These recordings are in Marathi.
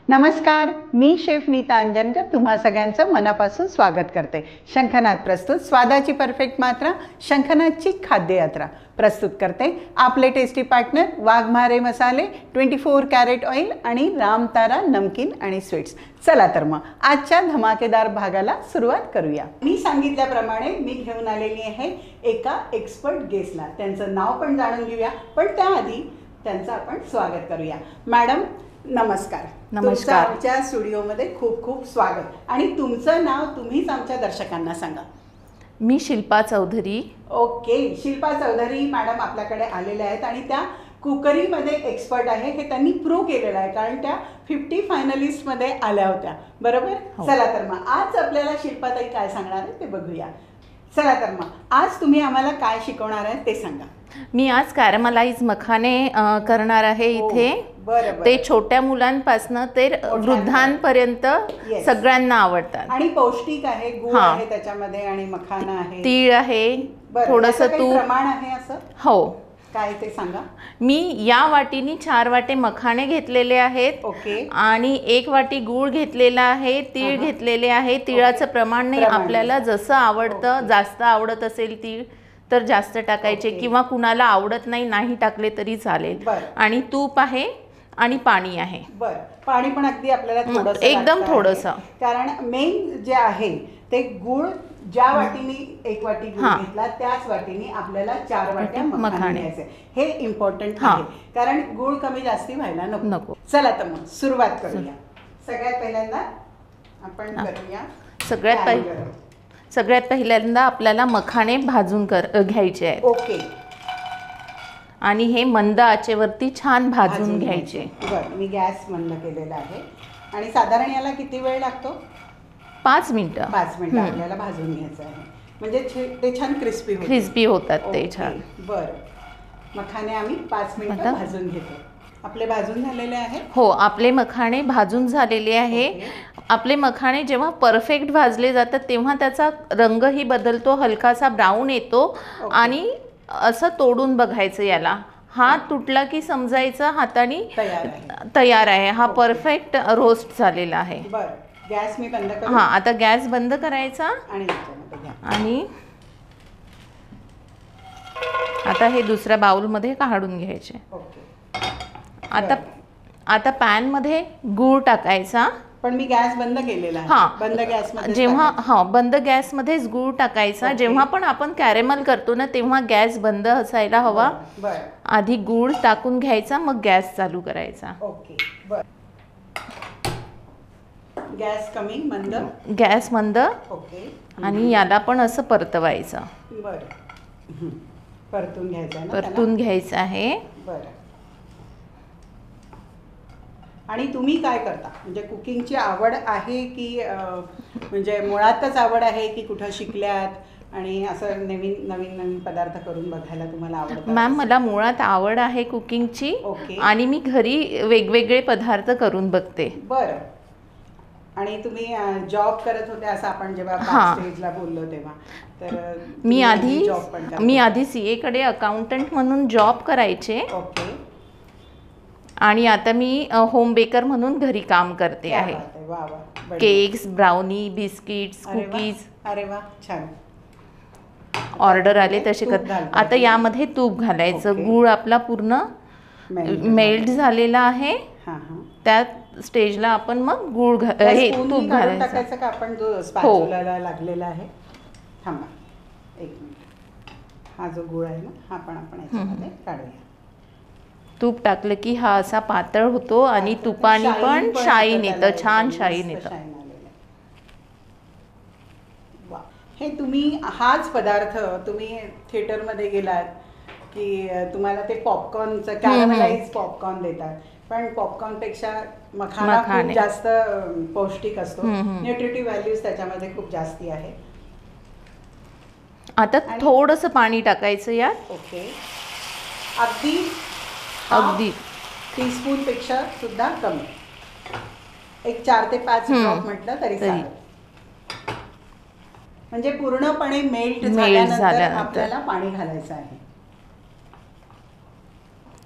नमस्कार, मी शेफ नीता अंजनकर तुम्हा सगळ्यांचं मनापासून स्वागत करते। शंखनाद प्रस्तुत स्वादाची परफेक्ट मात्रा शंखनादची खाद्ययात्रा प्रस्तुत करते आपले टेस्टी पार्टनर वाघमारे मसाले, 24 कॅरेट ऑइल आणि रामतारा नमकीन आणि स्वीट्स। चला तर मग आजच्या धमाकेदार भागाला सुरुवात करूया। मी सांगितल्याप्रमाणे मी घेऊन आलेली आहे एका एक्सपर्ट गेस्टला। त्यांचं नाव पण जाणून घेऊया, पण त्याआधी त्यांचं आपण स्वागत करूया। मॅडम नमस्कार। नमस्कार। आमच्या स्टुडिओमध्ये खूप खूप स्वागत। आणि तुमचं नाव तुम्हीच आमच्या दर्शकांना सांगा। मी शिल्पा चौधरी। ओके, शिल्पा चौधरी मॅडम आपल्याकडे आलेल्या आहेत आणि त्या कुकरीमध्ये एक्सपर्ट आहे हे त्यांनी प्रूव्ह केलेलं आहे, कारण त्या 50 फायनलिस्टमध्ये आल्या होत्या, बरोबर? चला तर मग आज आपल्याला शिल्पाताई काय सांगणार आहे ते बघूया। चला तर मग आज तुम्ही आम्हाला काय शिकवणार आहे ते सांगा। मी आज कॅरमलाइज मखाने करणार आहे इथे। ते छोट्या मुलांपासून ते वृद्धांपर्यंत सगळ्यांना आवडतात आणि पौष्टिक आहे। गूळ आहे त्याच्यामध्ये आणि मखाना आहे, तीळ आहे, थोडंसं तूप, प्रमाण आहे असं? हो। काय ते सांगा। मी या वाटीनी 4 वाटे मखाने घेतलेले आहेत। ओके। आणि 1 वाटी गूळ घेतलेला आहे, तीळ घेतलेले आहे। तिळाचं प्रमाण नाही, आपल्याला जसं आवडतं, जास्त आवडत असेल तीळ तर जास्त टाकायचे किंवा कुणाला आवडत नाही टाकले तरी चालेल। आणि तूप आहे आणि पाणी आहे। बरं, पाणी पण अगदी आपल्याला थोडंसं, एकदम थोडंसं, कारण मेन जे आहे ते गूळ ज्या वाटीने 1 वाटी गूळ घेतला त्याच वाटीने आपल्याला 4 वाट्या मखाणे घ्यायचे। हे इम्पॉर्टंट आहे, कारण गूळ कमी जास्ती व्हायला नको। चला तर मग सुरुवात करूया। सगळ्यात पहिल्यांदा आपण करूया, सगळ्यात पहिल्यांदा आपल्याला मखाणे भाजून घ्यायचे आहेत। ओके। आणि हे मंद आचेवरती छान भाजून घ्यायचे। बरं, मी गॅस बंद केलेला आहे। आणि साधारण याला किती वेळ लागतो? 5 मिनिटं। 5 मिनिटं आपल्याला भाजून घ्यायचं आहे, म्हणजे ते छान क्रिस्पी होतात ते छान। बरं, मखाने आम्ही 5 मिनिटं भाजून घेतो। आपले भाजून झालेले आहे? हो, आपले मखाणे भाजून झालेले आहे। आपले मखाणे जेव्हा परफेक्ट भाजले जातात तेव्हा त्याचा रंगही बदलतो, हलकासा ब्राऊन येतो। आणि असं तोडून बघायचं, याला हात तुटला की समजायचं हाताने तयार आहे, हा परफेक्ट रोस्ट झालेला आहे। बरं, गॅस मी बंद करतो। हां, आता गॅस बंद करायचा आणि आता हे दुसऱ्या बाउलमध्ये काढून घ्यायचे। आता पॅन मध्ये गूळ टाकायचा। पण मी गॅस बंद केलेला आहे। बंद गॅसमध्ये जेव्हा बंद गॅसमध्येच गूळ टाकायचा। जेव्हा पण आपण कॅरेमल करतो ना तेव्हा गॅस बंद असायला हवा। आधी गूळ टाकून घ्यायचा, मग गॅस चालू करायचा। ओके, बरं। गॅस मंद। ओके। आणि याला पण असं परतवायचं। बरं, परतून घ्यायचं आहे। बरं। आणि तुम्ही काय करता, म्हणजे कुकिंगची आवड आहे की म्हणजे मुळातच आवड आहे की कुठं शिकल्यात आणि असं नवीन पदार्थ करून बघायला तुम्हाला आवडतं? मॅम, मला मुळात आवड आहे कुकिंगची आणि मी घरी वेगवेगळे पदार्थ करून बघते। बरं। आणि तुम्ही जॉब करत होते असं आपण जेव्हा स्टेजला बोललो तेव्हा, तर मी आधी CA कडे अकाउंटंट म्हणून जॉब करायचे। ओके। आणि आता मी होम बेकर म्हणून घरी काम करते आहे। Cakes, brownie, biscuits, cookies. अरे वा, छान। ऑर्डर आले तसे कर। आता यामध्ये तूप घालायचं। गूळ आपला पूर्ण मेल्ट झालेला आहे। त्या स्टेजला आपण मग गूळ तूप घालायचं का आपण जो स्पॅच्युलाला लागलेला आहे? थांबा 1 मिनिट। हा जो गूळ आहे ना, हा पण आपण याच्यामध्ये काढूया। तूप टाकलं की हा असा पातळ होतो आणि तुपाने पण शाईन येतं, छान शाईन येतं। हे तुम्ही हाच पदार्थ तुम्ही थिएटरमध्ये गेलात की तुम्हाला ते पॉपकॉर्नचं कॅरमलाइज पॉपकॉर्न देतात, पण पॉपकॉर्नपेक्षा मखाना खूप जास्त पौष्टिक असतो। न्यूट्रिटिव्ह व्हॅल्यूज त्याच्यामध्ये खूप जास्ती आहे। आता थोडंसं पाणी टाकायचं यात। ओके। अगदी टीस्पून पेक्षा सुद्धा कमी, एक 4 ते 5 ड्रॉप म्हटलं तरी चालेल। म्हणजे पूर्णपणे मेल्ट झाल्यानंतर झाल्यानंतर आपल्याला पाणी घालायचं आहे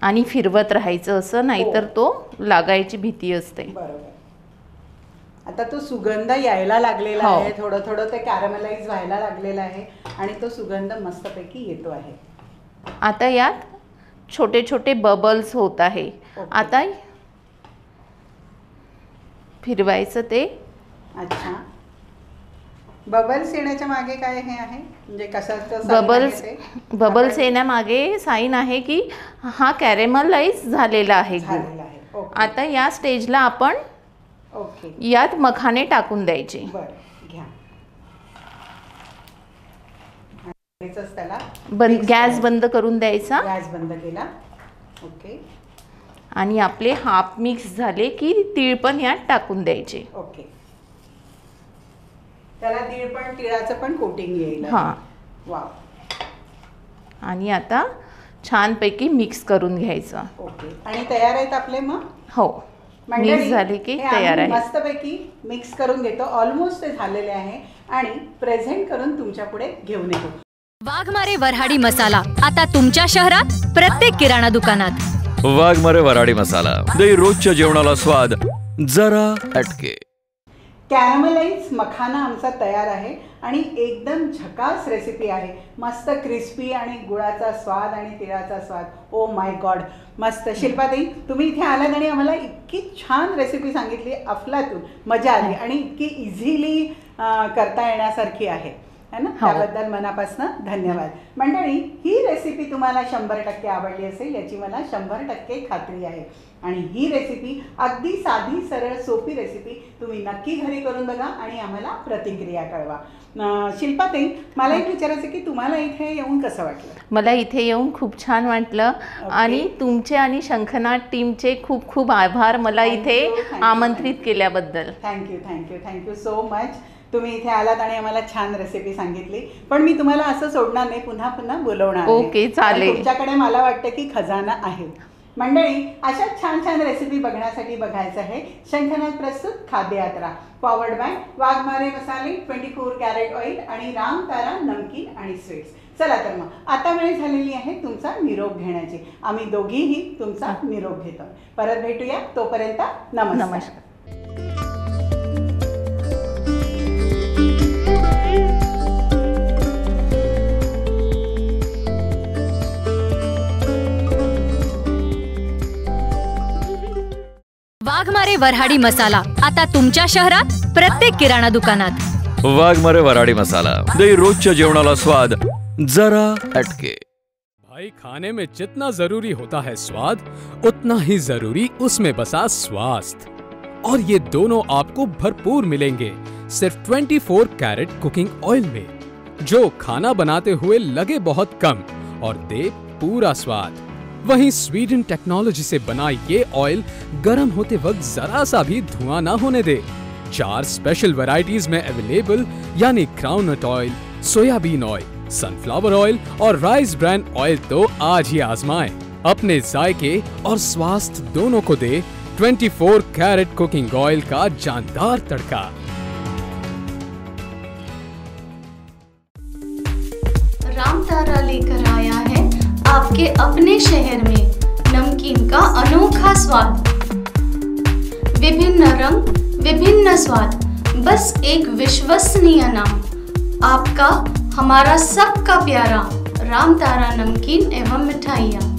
आणि फिरवत राहायचं असं, नाहीतर तो लागायची भीती असते. बरोबर. आता तो सुगंध यायला लागलेला आहे, थोडं थोडं ते कॅरमलाइज व्हायला लागलेलं आहे आणि तो सुगंध मस्तपैकी येतो आहे. आता यात छोटे छोटे बबल्स होत आहे. आता फिरवायचं ते. अच्छा, बबल्स येण्याच्या मागे काय हे आहे, म्हणजे कशाचं बबल्स येण्यामागे साईन आहे की हा कॅरेमलाइज झालेला आहे गूळ. आता या स्टेजला आपण यात मखाने टाकून द्यायचे. घ्या. गॅस बंद करून द्यायचा. गॅस बंद केला. ओके. आणि आपले हाफ मिक्स झाले की तीळ पण यात टाकून द्यायचे. ओके. त्याला तिळाचं पण कोटिंग येईल. हां. वाव. आणि आता छानपैकी मिक्स करून घ्यायचं. ओके. आणि तयार आहेत आपले मग. हो, मिक्स झाले की तयार आहे. मस्तपैकी मिक्स करून घेतो. ऑलमोस्ट ते झालेले आहे आणि प्रेझेंट करून तुमच्या पुढे घेऊन येतो. वाघमारे वऱ्हाडी मसाला आता तुमच्या शहरात प्रत्येक किराणा दुकानात. वाघमारे वऱ्हाडी मसाला दे रोजच्या जेवणाला स्वाद जरा हटके. कॅरमलाइज मखाना आमचा तयार आहे आणि एकदम झकास रेसिपी आहे. मस्त क्रिस्पी आणि गुळाचा स्वाद आणि तिळाचा स्वाद. ओ माय गॉड, मस्त. शिल्पाताई, तुम्ही इथे आलात आणि आम्हाला इतकी छान रेसिपी सांगितली, अफलातून मजा आली आणि इतकी इझिली करता येण्यासारखी आहे ना. त्याबद्दल मनापासून धन्यवाद. मंडळी, ही रेसिपी तुम्हाला 100% आवडली असेल याची मला 100% खात्री आहे. आणि ही रेसिपी अगदी साधी सरळ सोपी रेसिपी तुम्ही नक्की घरी करून बघा आणि आम्हाला प्रतिक्रिया कळवा. शिल्पाताई, मला एक विचारायचं की तुम्हाला इथे येऊन कसं वाटलं? मला इथे येऊन खूप छान वाटलं आणि तुमचे आणि शंखनाद टीमचे खूप खूप आभार मला इथे आमंत्रित केल्याबद्दल. Thank you so much. तुम्ही इथे आलात आणि आम्हाला छान रेसिपी सांगितली. पण मी तुम्हाला असं सोडणार नाही, पुन्हा पुन्हा बोलवणार. ओके, चालेल. तुमच्याकडे मला वाटतं की खजाना आहे. मंडळी, अशा छान छान रेसिपी बघण्यासाठी बघायचं आहे शंखनाद प्रस्तुत खाद्य यात्रा, पॉवर्ड बाय वाघमारे मसाले, 24 कॅरेट ऑइल आणि रामतारा नमकीन आणि स्वीट्स. चला तर मग आता वेळ झालेली आहे तुमचा निरोप घेण्याची. आम्ही दोघीही तुमचा निरोप घेतो. परत भेटूया. तोपर्यंत नमस्कार. वाघमारे वऱ्हाडी मसाला आता तुमच्या शहरात प्रत्येक किराणा दुकानात. वाघमारे वऱ्हाडी मसाला दे रोजच्या जेवणाला स्वाद जरा हटके. भाई, खाने में जितना जरूरी होता है स्वाद, उतना ही जरूरी उसमें बसा स्वास्थ्य. और ये दोनों आपको भरपूर मिलेंगे सिर्फ 24 कैरेट कुकिंग ऑयल में, जो खाना बनाते हुए लगे बहुत कम और दे पूरा स्वाद. वहीं स्वीडन टेक्नोलॉजी से बना ये ऑयल गर्म होते वक्त जरा सा भी धुआं ना होने दे. 4 स्पेशल वैरायटीज में अवेलेबल, यानी groundnut oil, soybean oil, sunflower oil और राइस ब्रांड ऑयल. तो आज ही आजमाएं. अपने जायके और स्वास्थ्य दोनों को दे 24 कैरेट कुकिंग ऑयल का जानदार तड़का. रामतारा लेकर आया है आपके अपने शहर में नमकीन का अनोखा स्वाद. विभिन्न रंग, विभिन्न स्वाद, बस एक विश्वसनीय नाम. आपका, हमारा सबका प्यारा रामतारा नमकीन एवं मिठाइयाँ.